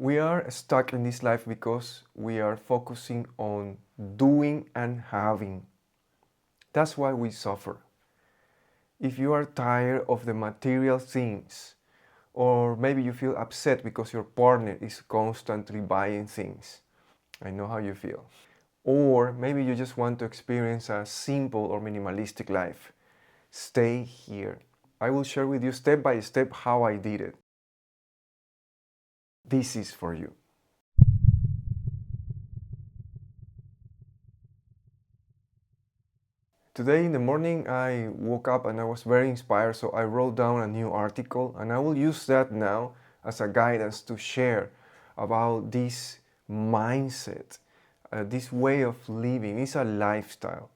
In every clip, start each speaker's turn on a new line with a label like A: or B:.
A: We are stuck in this life because we are focusing on doing and having. That's why we suffer. If you are tired of the material things, or maybe you feel upset because your partner is constantly buying things, I know how you feel. Or maybe you just want to experience a simple or minimalistic life. Stay here. I will share with you step by step how I did it. This is for you. Today in the morning I woke up and I was very inspired, so I wrote down a new article and I will use that now as a guidance to share about this mindset, this way of living. It's a lifestyle.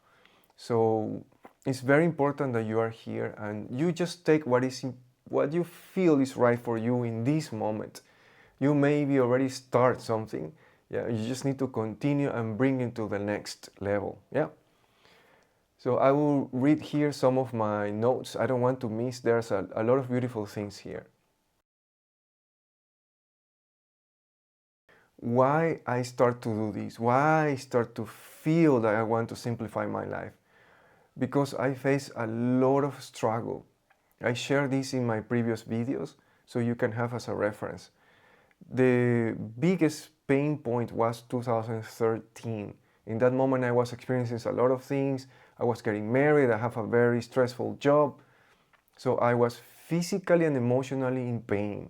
A: So it's very important that you are here and you just take what you feel is right for you in this moment. You maybe already start something. Yeah, you just need to continue and bring it to the next level. Yeah. So I will read here some of my notes. I don't want to miss. There's a lot of beautiful things here. Why I start to do this? Why I start to feel that I want to simplify my life? Because I face a lot of struggle. I share this in my previous videos so you can have as a reference. The biggest pain point was 2013. In that moment I was experiencing a lot of things. I was getting married, I have a very stressful job. So I was physically and emotionally in pain.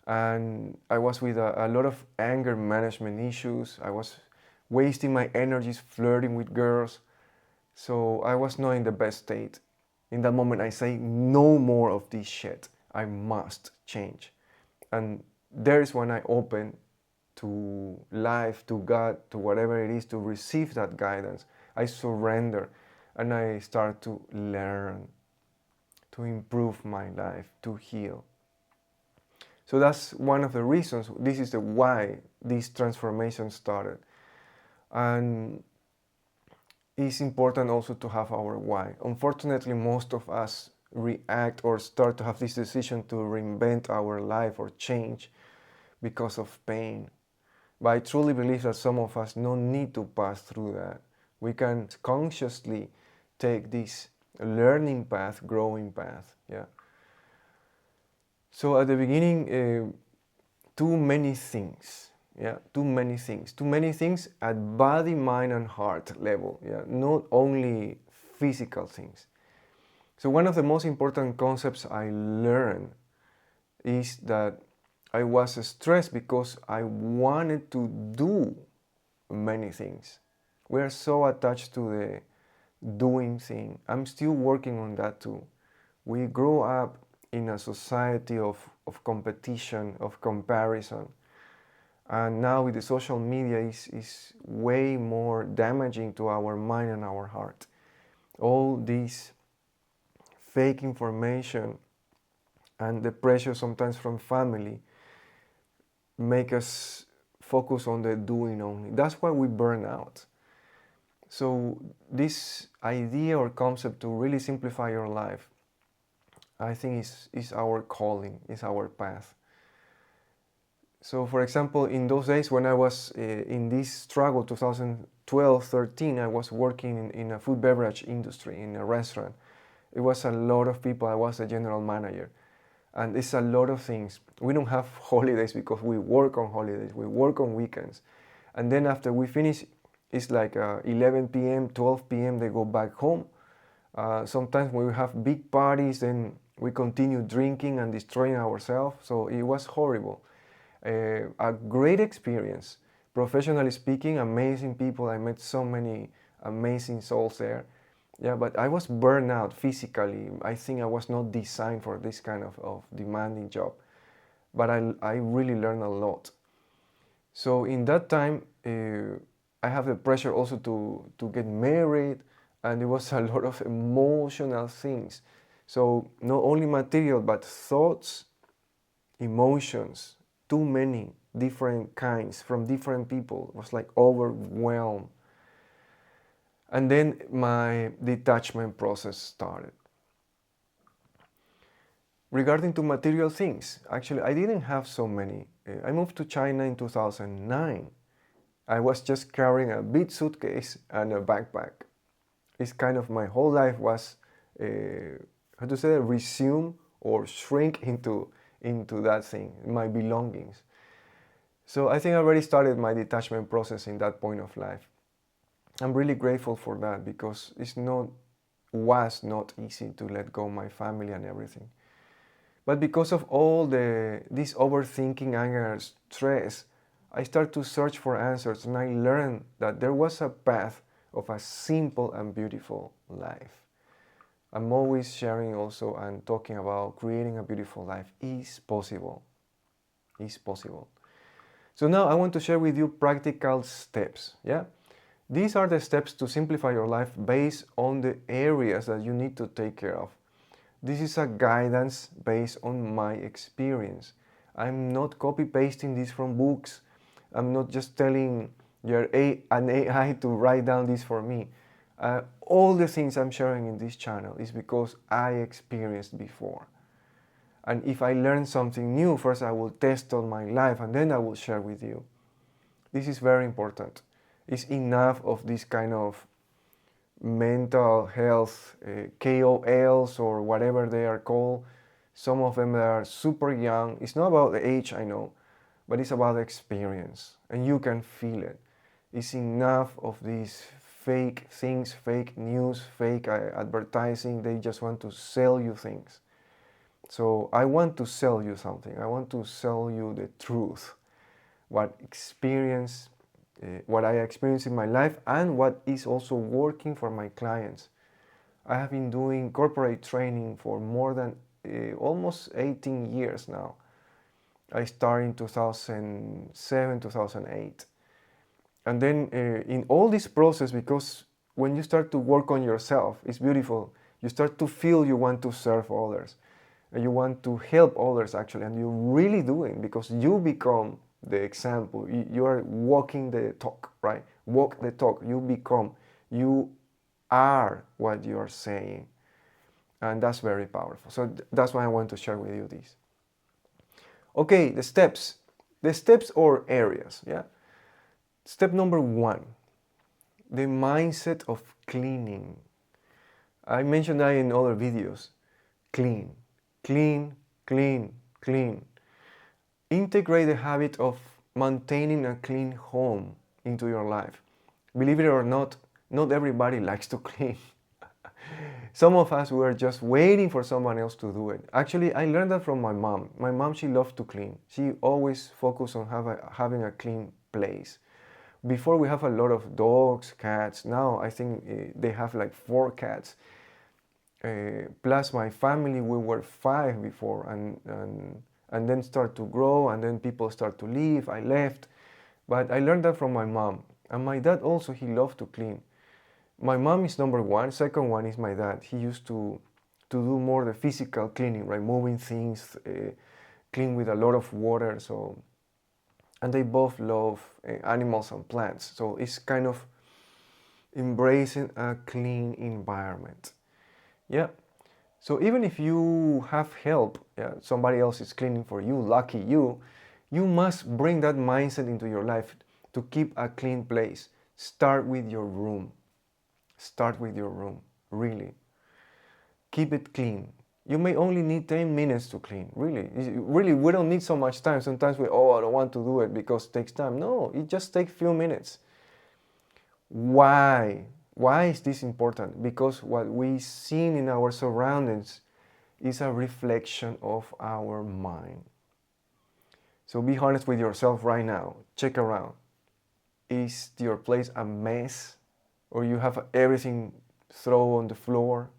A: And I was with a lot of anger management issues. I was wasting my energies flirting with girls. So I was not in the best state. In that moment I say, no more of this shit. I must change. And there is when I open to life, to God, to whatever it is, to receive that guidance. I surrender and I start to learn, to improve my life, to heal. So that's one of the reasons, this is the why this transformation started. And it's important also to have our why. Unfortunately, most of us react or start to have this decision to reinvent our life or change because of pain. But I truly believe that some of us don't need to pass through that. We can consciously take this learning path, growing path. Yeah. So at the beginning, too many things. Yeah, too many things. Too many things at body, mind, and heart level. Yeah, not only physical things. So one of the most important concepts I learned is that I was stressed because I wanted to do many things. We are so attached to the doing thing. I'm still working on that too. We grow up in a society of competition, of comparison. And now with the social media is way more damaging to our mind and our heart. All this fake information and the pressure sometimes from family make us focus on the doing only. That's why we burn out. So this idea or concept to really simplify your life, I think is our calling, is our path. So for example, in those days when I was in this struggle, 2012, 13, I was working in a food beverage industry, in a restaurant. It was a lot of people. I was a general manager. And it's a lot of things. We don't have holidays because we work on holidays. We work on weekends. And then after we finish, it's like 11 p.m., 12 p.m., they go back home. Sometimes when we have big parties, then we continue drinking and destroying ourselves. So it was horrible. A great experience. Professionally speaking, amazing people. I met so many amazing souls there. Yeah, but I was burned out physically. I think I was not designed for this kind of demanding job. But I really learned a lot. So in that time, I have the pressure also to get married, and it was a lot of emotional things. So not only material, but thoughts, emotions, too many different kinds from different people. It was like overwhelmed. And then my detachment process started. Regarding to material things, actually, I didn't have so many. I moved to China in 2009. I was just carrying a big suitcase and a backpack. It's kind of my whole life was, how to say, resume or shrink into that thing, my belongings. So I think I already started my detachment process in that point of life. I'm really grateful for that because was not easy to let go my family and everything. But because of all this overthinking, anger, stress, I started to search for answers and I learned that there was a path of a simple and beautiful life. I'm always sharing also and talking about creating a beautiful life is possible. Is possible. So now I want to share with you practical steps. Yeah? These are the steps to simplify your life based on the areas that you need to take care of. This is a guidance based on my experience. I'm not copy pasting this from books. I'm not just telling an AI to write down this for me. All the things I'm sharing in this channel is because I experienced before. And if I learn something new, first I will test on my life and then I will share with you. This is very important. It's enough of this kind of mental health KOLs or whatever they are called. Some of them are super young. It's not about the age, I know, but it's about experience and you can feel it. It's enough of these fake things, fake news, fake advertising. They just want to sell you things. So I want to sell you something. I want to sell you the truth, what I experienced in my life and what is also working for my clients. I have been doing corporate training for more than almost 18 years now. I started in 2007, 2008. And then in all this process, because when you start to work on yourself, it's beautiful. You start to feel you want to serve others. And you want to help others actually, and you're really doing because you become the example. You are walking the talk, right? Walk the talk. You are what you are saying. And that's very powerful. So that's why I want to share with you this. Okay, the steps. The steps or areas, yeah? Step number 1, the mindset of cleaning. I mentioned that in other videos. Clean, clean, clean, clean. Integrate the habit of maintaining a clean home into your life. Believe it or not, not everybody likes to clean. Some of us were just waiting for someone else to do it. Actually, I learned that from my mom. My mom, she loved to clean. She always focused on having a clean place. Before we have a lot of dogs, cats. Now I think they have like 4 cats. Plus my family, we were 5 before and then start to grow and then people start to leave. I left. But I learned that from my mom. And my dad also, he loved to clean. My mom is number 1. Second one is my dad. He used to do more the physical cleaning, right? Moving things, clean with a lot of water. So, and they both love animals and plants. So it's kind of embracing a clean environment. Yeah. So even if you have help, yeah, somebody else is cleaning for you, lucky you, you must bring that mindset into your life to keep a clean place. Start with your room. Start with your room, really. Keep it clean. You may only need 10 minutes to clean, really. Really, we don't need so much time. Sometimes I don't want to do it because it takes time. No, it just takes few minutes. Why? Why is this important? Because what we see in our surroundings is a reflection of our mind. So be honest with yourself right now. Check around. Is your place a mess? Or you have everything thrown on the floor?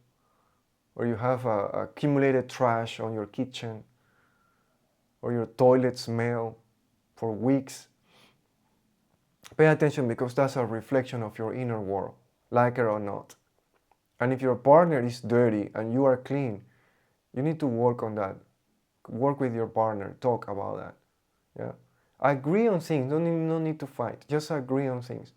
A: Or you have accumulated trash on your kitchen? Or your toilet smell for weeks? Pay attention because that's a reflection of your inner world, like it or not. And if your partner is dirty and you are clean, you need to work on that. Work with your partner, talk about that. Yeah. Agree on things, no need to fight. Just agree on things.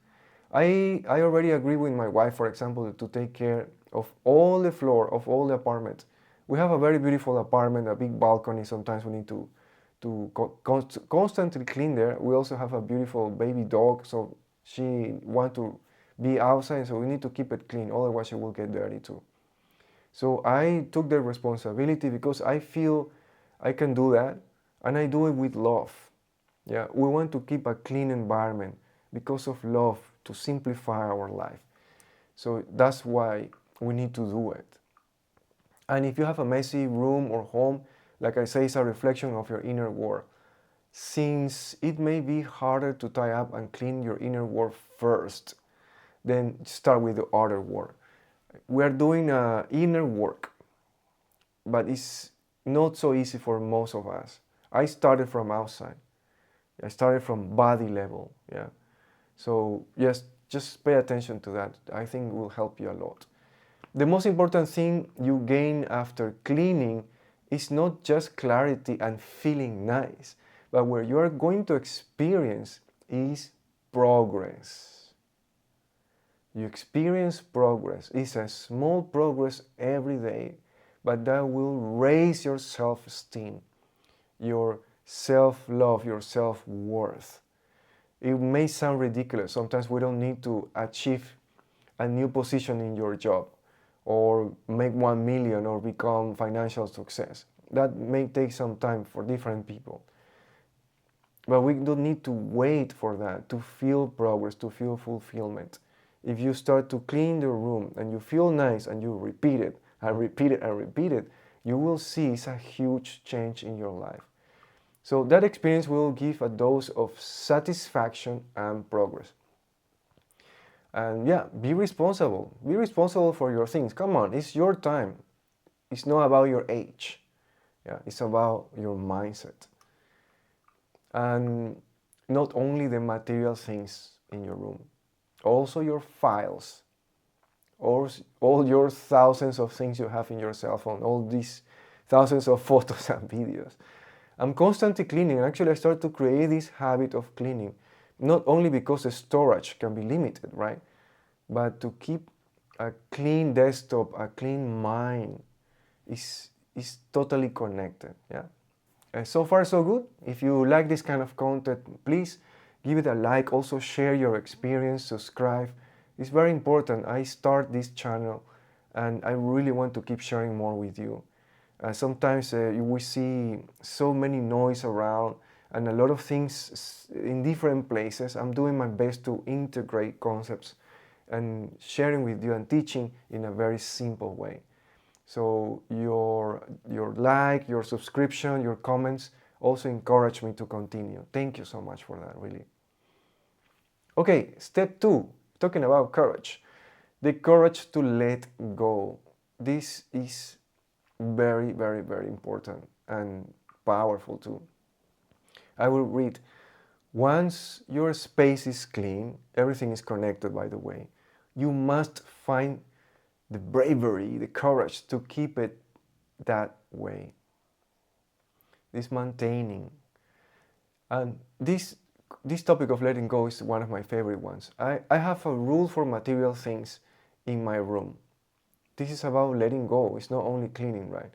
A: I already agree with my wife, for example, to take care of all the floor of all the apartment We have a very beautiful apartment, a big balcony. Sometimes we need to constantly clean there. We also have a beautiful baby dog, so she wants to be outside, so we need to keep it clean, otherwise she will get dirty too. So I took the responsibility because I feel I can do that, and I do it with love. Yeah, we want to keep a clean environment because of love, to simplify our life. So that's why we need to do it. And if you have a messy room or home, like I say, it's a reflection of your inner world. Since it may be harder to tie up and clean your inner world first, then start with the outer world. We are doing inner work, but it's not so easy for most of us. I started from outside. I started from body level. Yeah. So yes, just pay attention to that. I think it will help you a lot. The most important thing you gain after cleaning is not just clarity and feeling nice, but what you are going to experience is progress. You experience progress. It's a small progress every day, but that will raise your self-esteem, your self-love, your self-worth. It may sound ridiculous. Sometimes we don't need to achieve a new position in your job or make 1 million or become financial success. That may take some time for different people. But we don't need to wait for that to feel progress, to feel fulfillment. If you start to clean the room and you feel nice and you repeat it and repeat it and repeat it, you will see it's a huge change in your life. So that experience will give a dose of satisfaction and progress. And yeah, be responsible. Be responsible for your things. Come on, it's your time. It's not about your age. Yeah, it's about your mindset. And not only the material things in your room, also your files, or all your thousands of things you have in your cell phone, all these thousands of photos and videos. I'm constantly cleaning. Actually, I started to create this habit of cleaning, not only because the storage can be limited, right? But to keep a clean desktop, a clean mind is totally connected, yeah? So far, so good. If you like this kind of content, please give it a like. Also, share your experience, subscribe. It's very important. I start this channel and I really want to keep sharing more with you. Sometimes we see so many noise around and a lot of things in different places. I'm doing my best to integrate concepts and sharing with you and teaching in a very simple way. So your like, your subscription, your comments also encourage me to continue. Thank you so much for that, really. Okay, step 2, talking about courage. The courage to let go. This is very, very, very important and powerful too. I will read. Once your space is clean, everything is connected, by the way, you must find the bravery, the courage to keep it that way. This maintaining. And this topic of letting go is one of my favorite ones. I have a rule for material things in my room. This is about letting go. It's not only cleaning, right?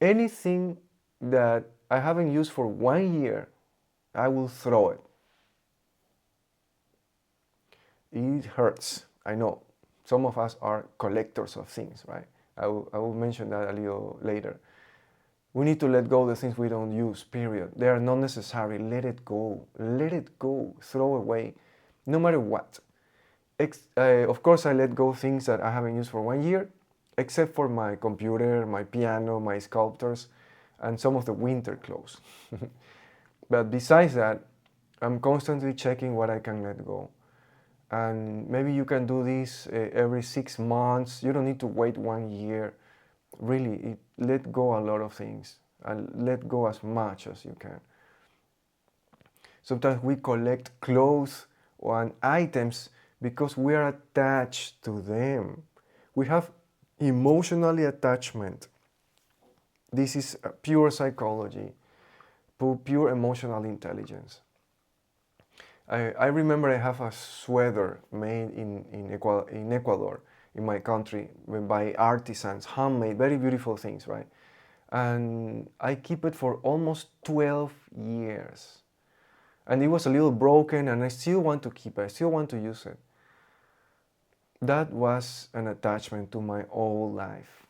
A: Anything that I haven't used for 1 year, I will throw it. It hurts, I know. Some of us are collectors of things, right? I will mention that a little later. We need to let go of the things we don't use, period. They are not necessary. Let it go. Let it go. Throw away, no matter what. Of course, I let go things that I haven't used for 1 year, except for my computer, my piano, my sculptures, and some of the winter clothes. But besides that, I'm constantly checking what I can let go. And maybe you can do this every 6 months. You don't need to wait 1 year. Really, let go a lot of things and let go as much as you can. Sometimes we collect clothes and items because we are attached to them. We have emotionally attachment. This is pure psychology, pure emotional intelligence. I remember I have a sweater made in Ecuador. in my country by artisans, handmade, very beautiful things, right? And I keep it for almost 12 years. And it was a little broken, and I still want to keep it, I still want to use it. That was an attachment to my old life.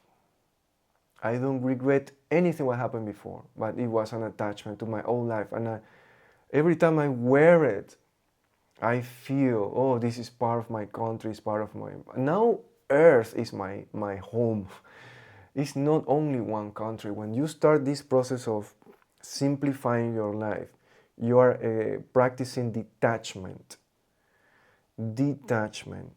A: I don't regret anything what happened before, but it was an attachment to my old life. And every time I wear it, I feel, oh, this is part of my country, it's part of my... Now Earth is my home. It's not only one country. When you start this process of simplifying your life, you are practicing detachment. Detachment.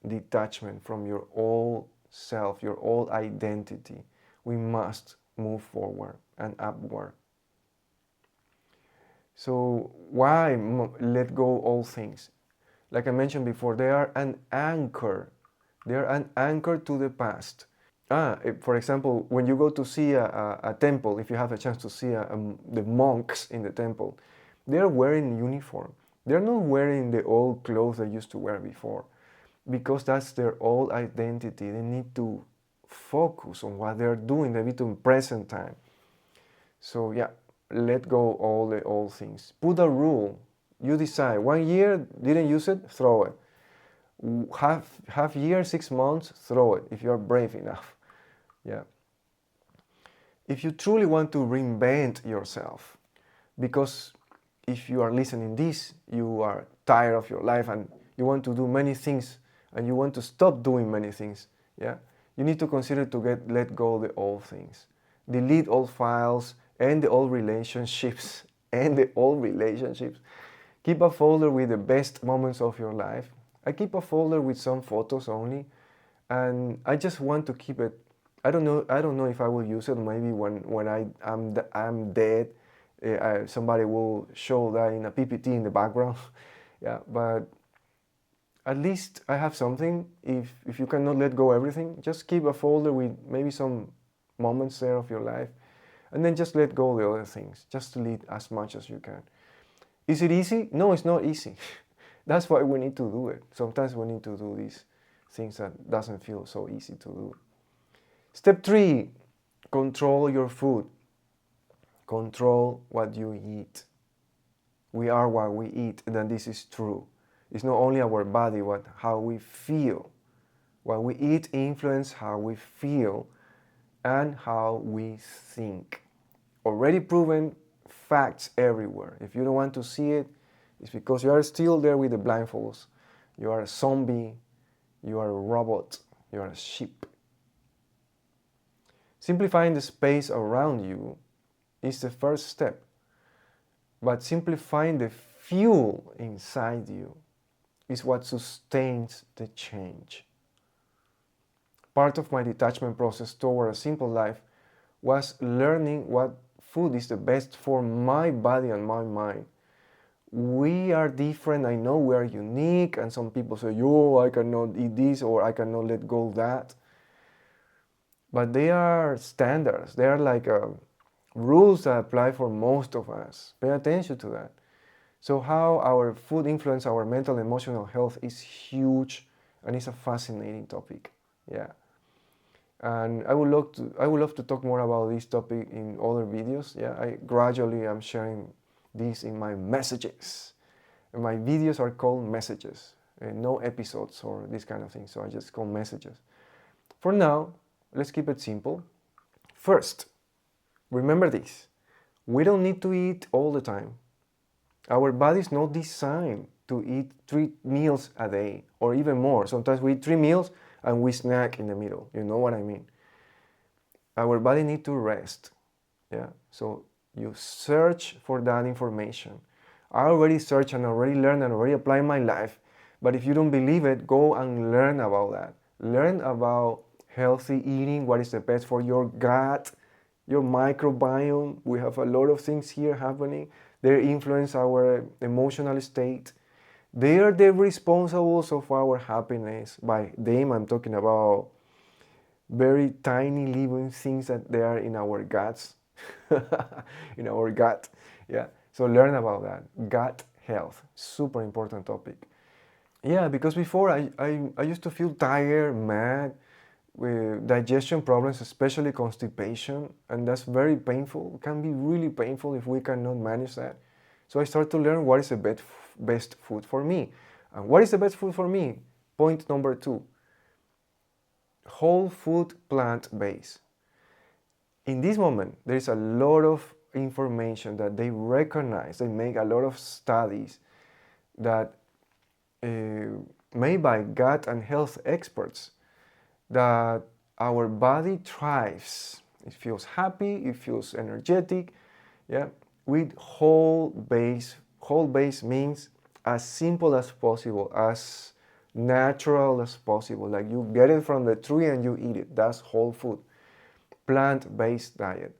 A: Detachment from your old self, your old identity. We must move forward and upward. So why let go all things? Like I mentioned before, they are an anchor. They are an anchor to the past. For example, when you go to see a temple, if you have a chance to see the monks in the temple, they are wearing uniform. They're not wearing the old clothes they used to wear before, because that's their old identity. They need to focus on what they're doing. They need to in present time. So yeah, let go all the old things. Put a rule. You decide. 1 year, didn't use it, throw it. Half year, 6 months, throw it if you're brave enough. Yeah. If you truly want to reinvent yourself, because if you are listening this, you are tired of your life and you want to do many things and you want to stop doing many things, yeah, you need to consider to let go of the old things. Delete old files and the old relationships and the old relationships. Keep a folder with the best moments of your life. I keep a folder with some photos only, and I just want to keep it. I don't know if I will use it. Maybe when I'm dead, somebody will show that in a PPT in the background. Yeah, but at least I have something. If you cannot let go everything, just keep a folder with maybe some moments there of your life, and then just let go of the other things. Just delete as much as you can. Is it easy? No, it's not easy. That's why we need to do it. Sometimes we need to do these things that doesn't feel so easy to do. Step 3, control your food. Control what you eat. We are what we eat, and this is true. It's not only our body, but how we feel. What we eat influences how we feel and how we think. Already proven facts everywhere. If you don't want to see it, it's because you are still there with the blindfolds. You are a zombie, you are a robot, you are a sheep. Simplifying the space around you is the first step, but simplifying the fuel inside you is what sustains the change. Part of my detachment process toward a simple life was learning what food is the best for my body and my mind. We are different. I know we are unique, and some people say, "Yo, I cannot eat this," or "I cannot let go of that." But they are standards. They are like rules that apply for most of us. Pay attention to that. So how our food influences our mental and emotional health is huge, and it's a fascinating topic. Yeah. And I would love to talk more about this topic in other videos. Yeah, I gradually am sharing this in my messages. And my videos are called messages, no episodes or this kind of thing. So I just call messages. For now, let's keep it simple. First, remember this: we don't need to eat all the time. Our body is not designed to eat 3 meals a day or even more. Sometimes we eat 3 meals and we snack in the middle. You know what I mean? Our body needs to rest. Yeah. So you search for that information. I already searched and already learned and already applied in my life. But if you don't believe it, go and learn about that. Learn about healthy eating, what is the best for your gut, your microbiome. We have a lot of things here happening. They influence our emotional state. They are the responsibles of our happiness. By them, I'm talking about very tiny living things that they are in our guts, in our gut. Yeah. So learn about that. Gut health, super important topic. Yeah, because before I used to feel tired, mad, with digestion problems, especially constipation, and that's very painful. It can be really painful if we cannot manage that. So I started to learn what is the best food for me. And what is the best food for me? Point number two, whole food plant based. In this moment, there is a lot of information that they recognize, they make a lot of studies that made by gut and health experts that our body thrives. It feels happy, it feels energetic, yeah, with whole base. Whole base means as simple as possible, as natural as possible. Like you get it from the tree and you eat it. That's whole food. Plant-based diet.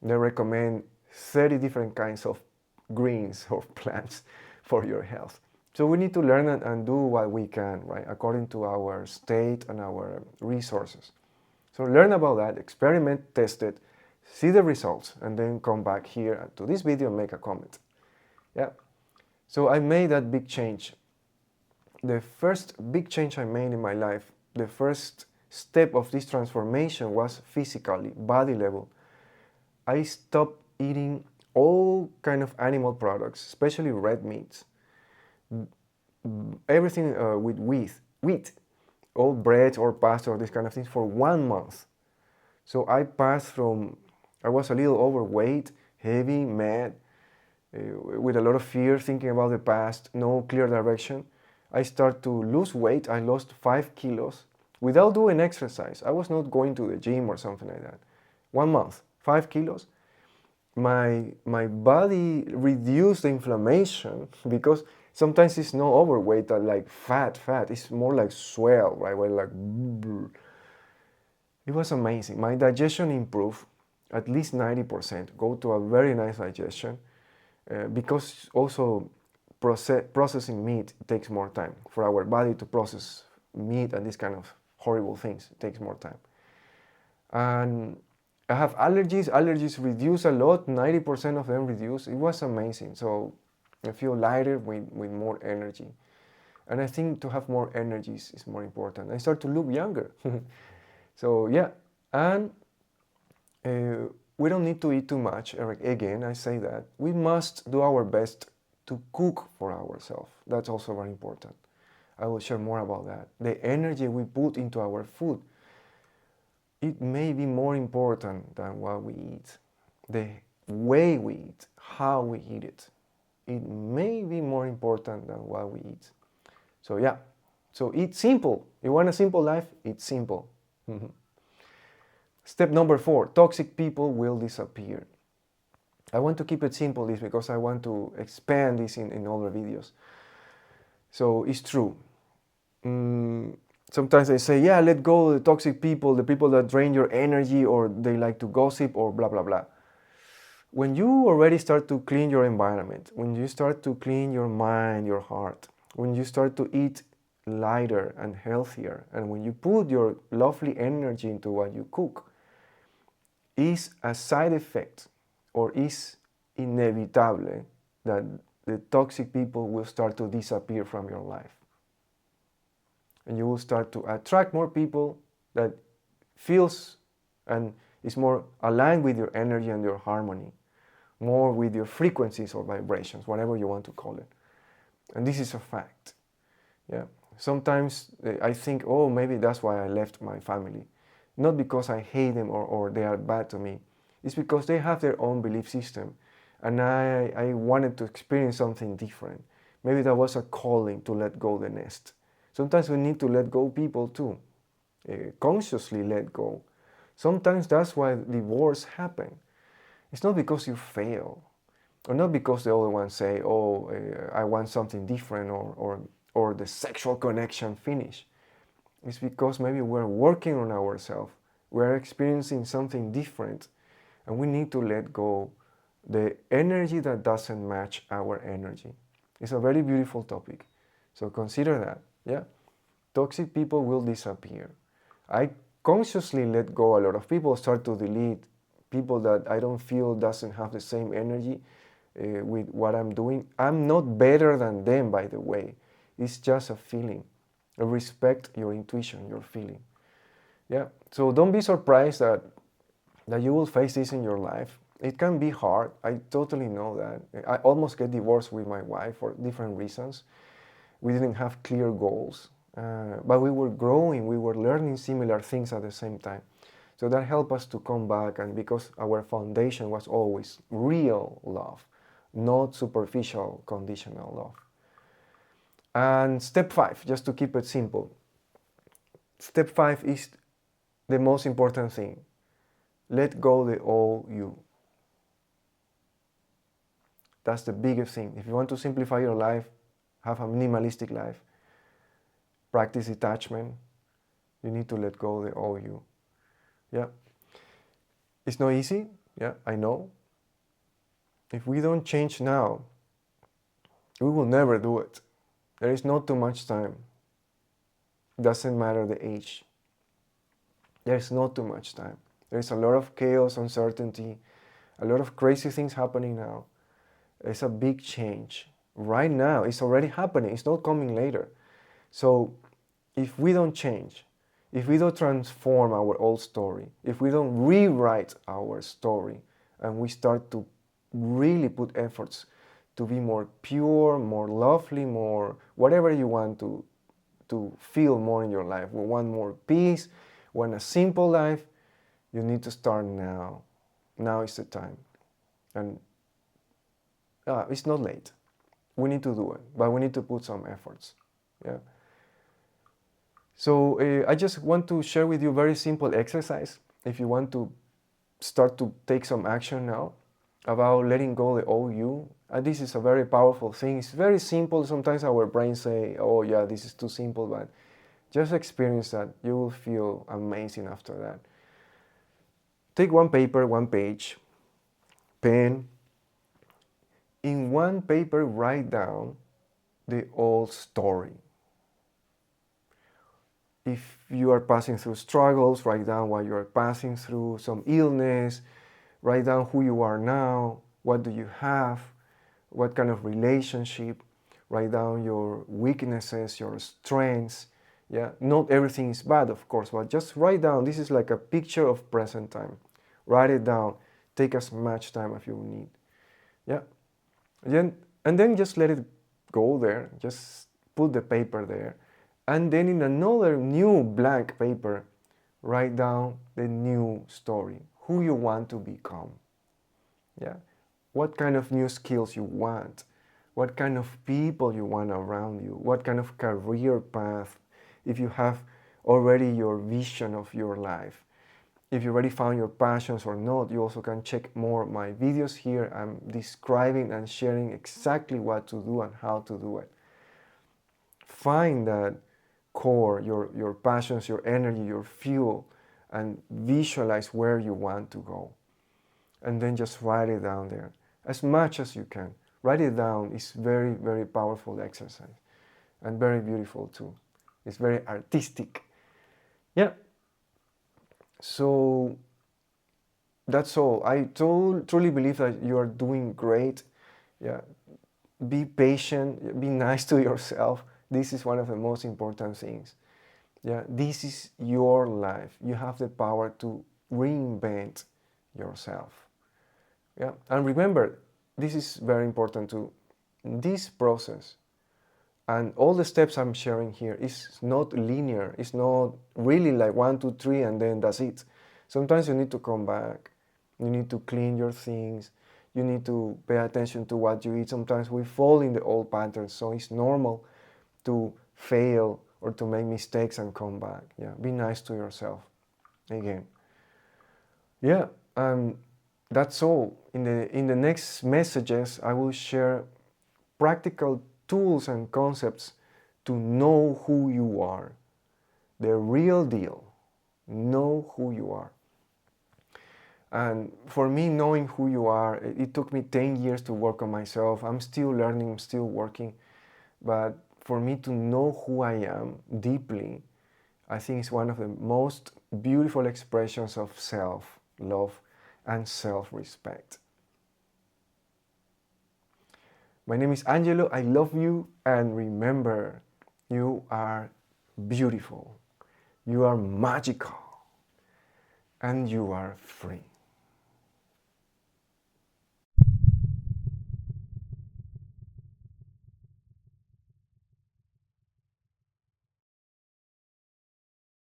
A: They recommend 30 different kinds of greens or plants for your health. So we need to learn and do what we can, right, according to our state and our resources. So learn about that, experiment, test it, see the results, and then come back here to this video and make a comment. Yeah. So I made that big change. The first big change I made in my life, the first step of this transformation was physically, body level. I stopped eating all kind of animal products, especially red meats. Everything with wheat, all bread or pasta or these kind of things for 1 month. So I passed from, I was a little overweight, heavy, mad, with a lot of fear, thinking about the past, no clear direction. I started to lose weight. I lost 5 kilos without doing exercise. I was not going to the gym or something like that. 1 month, 5 kilos. My body reduced the inflammation because sometimes it's not overweight, like fat. It's more like swell, right? Where like, it was amazing. My digestion improved at least 90%. Go to a very nice digestion because also processing meat takes more time. For our body to process meat and these kind of horrible things, it takes more time. And I have allergies. Allergies reduce a lot. 90% of them reduce. It was amazing. So I feel lighter with more energy. And I think to have more energy is more important. I start to look younger. So yeah, and we don't need to eat too much. Again, I say that. We must do our best to cook for ourselves. That's also very important. I will share more about that. The energy we put into our food, it may be more important than what we eat. The way we eat, how we eat it, it may be more important than what we eat. So yeah, so eat simple. You want a simple life? Eat simple. Step number 4, toxic people will disappear. I want to keep it simple this because I want to expand this in other videos. So it's true. Sometimes they say, yeah, let go the toxic people, the people that drain your energy or they like to gossip or blah, blah, blah. When you already start to clean your environment, when you start to clean your mind, your heart, when you start to eat lighter and healthier, and when you put your lovely energy into what you cook, is a side effect or is inevitable that the toxic people will start to disappear from your life. And you will start to attract more people that feels and is more aligned with your energy and your harmony, more with your frequencies or vibrations, whatever you want to call it. And this is a fact. Yeah. Sometimes I think, oh, maybe that's why I left my family. Not because I hate them or they are bad to me. It's because they have their own belief system. And I wanted to experience something different. Maybe that was a calling to let go the nest. Sometimes we need to let go people too. Consciously let go. Sometimes that's why divorce happen. It's not because you fail. Or not because the other ones say, oh, I want something different or the sexual connection finish. It's because maybe we're working on ourselves. We're experiencing something different and we need to let go the energy that doesn't match our energy. It's a very beautiful topic. So consider that, yeah? Toxic people will disappear. I consciously let go a lot of people, start to delete people that I don't feel doesn't have the same energy with what I'm doing. I'm not better than them, by the way. It's just a feeling. Respect your intuition, your feeling. Yeah. So don't be surprised that you will face this in your life. It can be hard. I totally know that. I almost get divorced with my wife for different reasons. We didn't have clear goals, but we were growing. We were learning similar things at the same time. So that helped us to come back, and because our foundation was always real love, not superficial conditional love. And step 5, just to keep it simple. Step 5 is the most important thing. Let go the old you. That's the biggest thing. If you want to simplify your life, have a minimalistic life, practice detachment, you need to let go the old you. Yeah. It's not easy. Yeah, I know. If we don't change now, we will never do it. There is not too much time. Doesn't matter the age. There's not too much time. There's a lot of chaos, uncertainty, a lot of crazy things happening now. It's a big change. Right now, it's already happening. It's not coming later. So if we don't change, if we don't transform our old story, if we don't rewrite our story, and we start to really put efforts to be more pure, more lovely, more whatever you want to feel more in your life, we want more peace, want a simple life, you need to start now. Now is the time. And it's not late. We need to do it, but we need to put some efforts. Yeah. So I just want to share with you a very simple exercise. If you want to start to take some action now about letting go the old you, this is a very powerful thing. It's very simple. Sometimes our brains say, oh yeah, this is too simple, but just experience that. You will feel amazing after that. Take one paper, one page, pen. In one paper, write down the old story. If you are passing through struggles, write down what you are passing through, some illness, write down who you are now, what do you have, what kind of relationship, write down your weaknesses, your strengths. Yeah, not everything is bad, of course, but just write down. This is like a picture of present time. Write it down. Take as much time as you need. Yeah. And then just let it go there. Just put the paper there. And then in another new blank paper, write down the new story, who you want to become. Yeah. What kind of new skills you want, what kind of people you want around you, what kind of career path, if you have already your vision of your life. If you already found your passions or not, you also can check more of my videos here. I'm describing and sharing exactly what to do and how to do it. Find that core, your passions, your energy, your fuel, and visualize where you want to go. And then just write it down there as much as you can. Write it down is very, very powerful exercise and very beautiful too. It's very artistic. Yeah. So that's all. I truly believe that you are doing great. Yeah. Be patient, be nice to yourself. This is one of the most important things. Yeah, this is your life. You have the power to reinvent yourself. Yeah, and remember, this is very important too. This process and all the steps I'm sharing here is not linear. It's not really like 1, 2, 3, and then that's it. Sometimes you need to come back. You need to clean your things. You need to pay attention to what you eat. Sometimes we fall in the old patterns, so it's normal to fail or to make mistakes and come back. Yeah, be nice to yourself. Again. Yeah, that's all. In the next messages, I will share practical tools and concepts to know who you are. The real deal. Know who you are. And for me, knowing who you are, it took me 10 years to work on myself. I'm still learning, I'm still working. But for me to know who I am deeply, I think it's one of the most beautiful expressions of self-love and self-respect. My name is Angelo. I love you. And remember, You are beautiful. You are magical. And you are free.